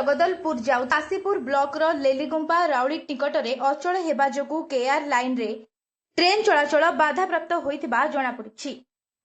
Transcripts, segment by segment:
जगदलपुर जाऊ काशीपुर ब्लॉक रो लेलीगुंपा राउली निकटरे अचल हेबा जोगु केआर लाइन रे ट्रेन चलाचल बाधाप्राप्त होइतिबा जणा पड़िछि।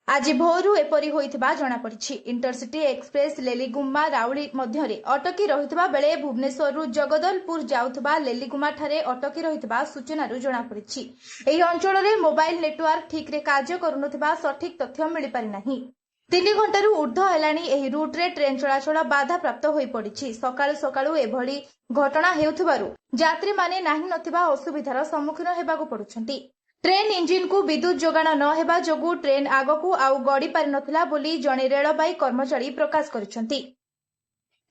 आज भोरु एपरी होइतिबा जणा पड़िछि। इंटरसिटी एक्सप्रेस लेलीगुम्मा राउली मध्यरे अटकी रहितबा बेले भुवनेश्वरु जगदलपुर जाउतबा लेलीगुम्मा ठारे अटकी रहितबा सूचनारु जणा पड़िछि। एही अंचल रे मोबाइल नेटवर्क ठीक रे कार्य करुनथिबा सठिक तथ्य मिलि पारि नाही। 3 घंटारू ऊर्ध्व हेलाणी एही रूट रे ट्रेन चलाचल बाधाप्राप्त होई पड़िछि। सकाळु सकाळु एभଳି घटना हेउथिबारु यात्री माने नाही नथिबा असुविधार सम्मुखीन हेबाकु पडुछन्ति। ट्रेन इंजिन को विद्युत जोगाण न हेबा जोगु ट्रेन आगकू आउ गड़ी पारि नथिला बोली जणे रेलबाई कर्मचारी प्रकाश करिसन्ति।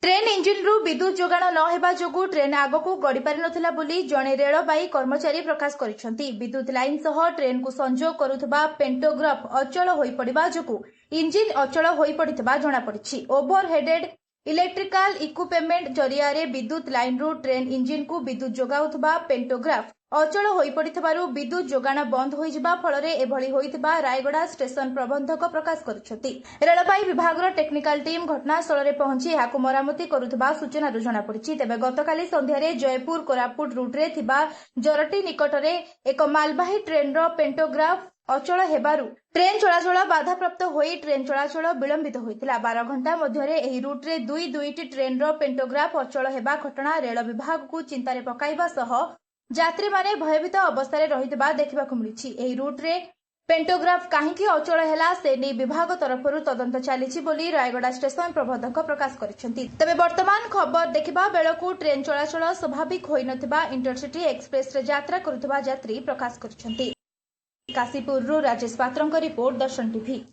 ट्रेन इंजिन रु विद्युत जोगाण न हेबा जोगु ट्रेन आगकू गड़ी पारि नथिला बोली जणे रेलबाई कर्मचारी प्रकाश करिसन्ति। विद्युत लाइन सह ट्रेन को संजोग करुथबा पेंटोग्राफ अचल होई पड़िबा जोगु इंजिन अचल होई पड़ितबा जणा पड़िछि। ओवरहेडेड इलेक्ट्रिकल इक्विपमेंट जरिया रे विद्युत लाइन रु ट्रेन इंजिन को विद्युत जोगाउथबा पेंटोग्राफ अचल होई पड़िथबारु विद्युत जोगाण बंद होई जिबा फलरे एभଳି होइतबा रायगड़ा स्टेशन प्रबंधक प्रकाश करिसथि। रेलबाई विभाग रो टेक्निकल टीम घटनास्थल रे पहुंची याकु मरामती करुथबा सूचना रु जणा पड़िछि। तेबे गतकाली संध्या रे जयपुर कोरापुट रूट रे थिबा जरटी निकटरे एक मालबाही ट्रेन रो पेंटोग्राफ अचल हेबारु ट्रेन चलाचल बाधाप्राप्त होई ट्रेन चलाचल विलंबित होइतिला। 12 घंटा मध्यरे एही रूट रे दुईटी ट्रेन रो पेंटोग्राफ अचल हेबा घटना रेल विभाग को चिंतारे पकाइबा सह यात्री माने भयभीत अवस्था रे रहितबा देखिबाकु मिलिछि। एही रूट रे पेंटोग्राफ काहींकि अचल हेला से नै विभाग तरफरु तदंत चालिछि बोली रायगड़ा स्टेशन प्रबंधक प्रकाश करिसथि। तबे वर्तमान खबर देखिबा बेलकु ट्रेन चलाचल स्वाभाविक होई नथिबा इंटरसिटी एक्सप्रेस रे यात्रा करुथबा यात्री प्रकाश करिसथि। काशीपुर रु राजेश पात्रଙ୍କ रिपोर्ट दर्शन टीवी।